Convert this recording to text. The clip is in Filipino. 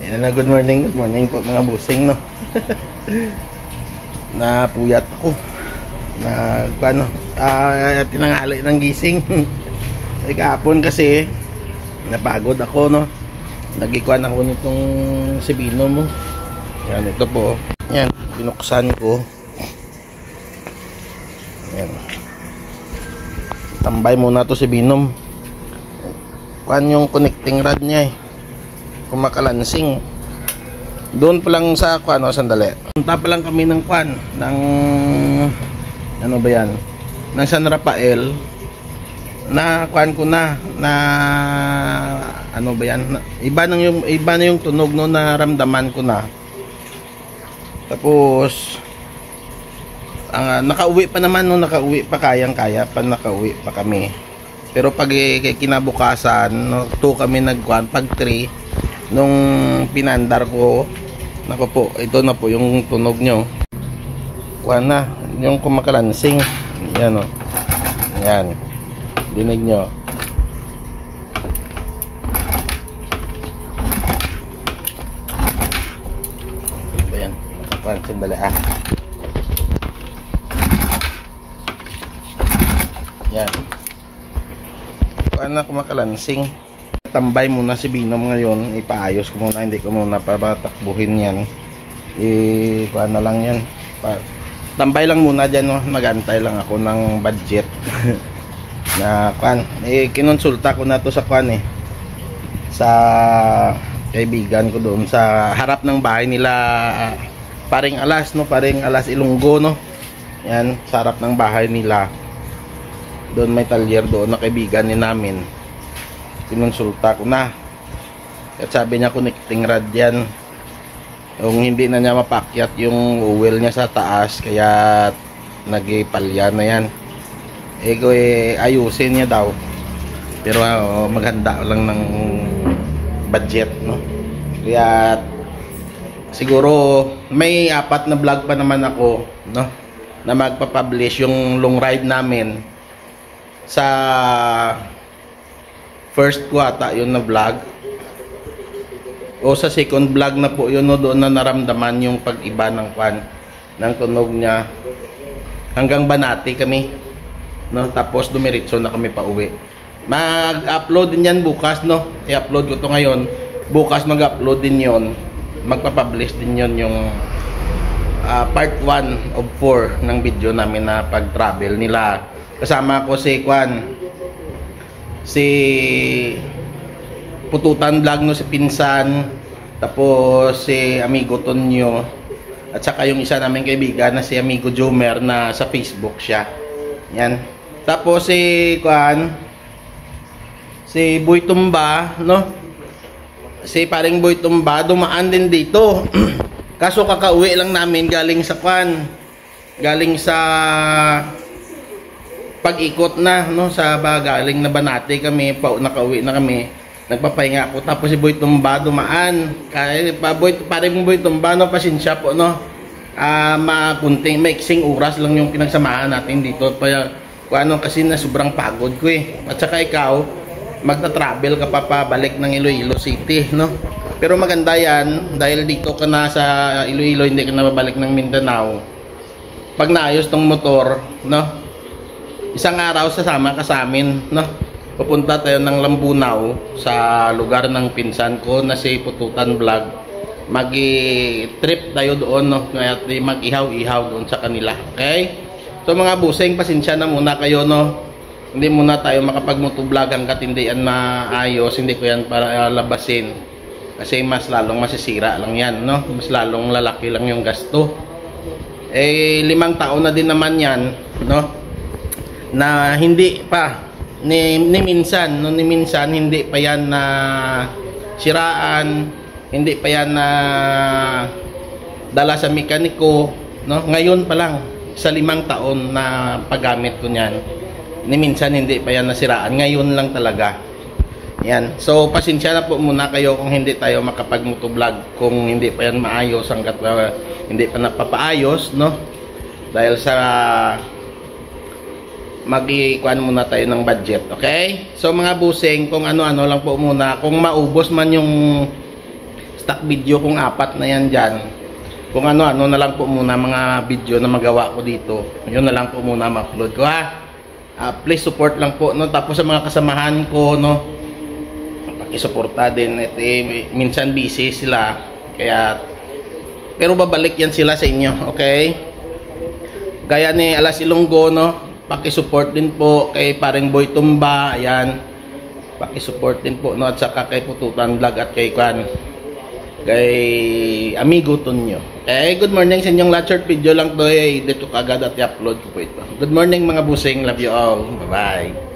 Yan na, good morning po mga busing, no. Napuyat ako. Tinanghali ng gising. Kahapon kasi napagod ako, no. Nagikuan ako nitong Sibino mo. Yan, ito po. Yan, binuksan ko. Yan. Tambay muna to si Binom. Kuan yung connecting rod niya kumakalansing. Doon pa lang sa kuan, sandali. Punta pa lang kami ng kuan ng ano ba yan? Ng San Rafael. Na kuan ko na ano ba yan? Iba na yung tunog no, naramdaman ko na. Tapos nakauwi pa naman no, kayang-kaya pa, nakauwi pa kami. Pero pag kinabukasan, no, 2 kami nagkuhan, pag 3 nung pinandar ko, nako po, ito na po yung tunog nyo. Kuhan na, yung kumakalansing. Yan o. Yan. Dinig nyo. Ayan. Kuhan, sandali Yan. Kuhan na kumakalansing. Tambay muna si Binom ngayon. Ipaayos ko muna. Hindi ko muna patakbuhin yan. Kuhan na lang yan. Tambay lang muna dyan, no? Nag-antay lang ako ng budget. Na kuhan. Kinonsulta ko na to sa kuhan sa kaibigan ko doon. Sa harap ng bahay nila Paring Alas, no? Paring Alas Ilonggo, no? Yan. Sa harap ng bahay nila. Doon may talyer doon na kaibigan ni namin. Kinonsulta ko na. At sabi niya connecting rod yan. Yung hindi na niya mapakyat yung oil niya sa taas, kaya nagipalya na yan. Ayusin niya daw. Pero maghanda lang ng budget, no. Kaya siguro may 4 na vlog pa naman ako, no, na magpa-publish yung long ride namin. Sa first ko ata yun na vlog, o sa second vlog na po yun, no, doon na naramdaman yung pag-iba ng kwan, ng tunog niya. Hanggang Banati kami, no, tapos dumiritso na kami pa uwi. Mag-upload din yan bukas, no. I-upload ko to ngayon, bukas mag-upload din yon, magpa-publish din yon yung part 1 of 4 ng video namin na pag-travel nila. Kasama ko si Kwan, si Pututan Vlog, no, si Pinsan, tapos si Amigo Tonyo, at saka yung isa naming kaibigan na si Amigo Jomer na sa Facebook siya. Yan. Tapos si Kwan, si Boy Tumba, no? Si Paring Boy Tumba dumaan din dito. Kaso kakauwi lang namin galing sa Kwan. Galing sa pag-ikot na, no, sa galing na Banati kami, nakauwi na kami, nagpapahinga ako, tapos si Boy Tumba dumaan. Kaya Paring Boy Tumba, no, pasensya po, no, makunting maiksing oras lang yung pinagsamahan natin dito, kasi na sobrang pagod ko at saka ikaw magta-travel ka pa pabalik ng Iloilo City, no. Pero maganda yan dahil dito ka na sa Iloilo, hindi ka na babalik ng Mindanao. Pag naayos tong motor, no, isang araw sasama ka sa amin, no? Pupunta tayo ng Lambunaw sa lugar ng pinsan ko na si Pututan Vlog. Mag-trip tayo doon, no? Kaya mag-ihaw-ihaw doon sa kanila. Okay? So mga busing, pasensya na muna kayo, no? Hindi muna tayo makapag-motovlog hanggat hindi yan maayos. Hindi ko yan para labasin. Kasi mas lalong masisira lang yan, no? Mas lalong lalaki lang yung gasto. 5 taon na din naman yan, no? Na hindi pa ni minsan, no, ni minsan hindi pa yan na siraan, hindi pa yan na dala sa mekaniko, no. Ngayon pa lang sa 5 taon na paggamit ko niyan, ni minsan hindi pa yan nasiraan, ngayon lang talaga yan. So pasensya na po muna kayo kung hindi tayo makapag-motovlog, kung hindi pa yan maayos hanggat hindi pa napapaayos, no, dahil sa mag-ikuan muna tayo ng budget, okay? So mga busing, kung ano-ano lang po muna, kung maubos man yung stock video kung 4 na yan dyan. Kung ano-ano na lang po muna mga video na magawa ko dito. Yun na lang po muna ma-upload ko ha. Please support lang po, no? Tapos sa mga kasamahan ko, no, pakisuporta din. Minsan busy sila, kaya pero babalik yan sila sa inyo, okay? Gaya ni Alas Ilonggo, no, pakisupport din po kay Paring Boy Tumba, ayan, pakisupport din po, no, at saka kay Pututan Vlog at kay Amigo Tonyo. Okay, good morning sa inyong lahat. Short video lang to, dito kagad at i-upload ko po ito. Good morning mga busing, love you all, bye bye.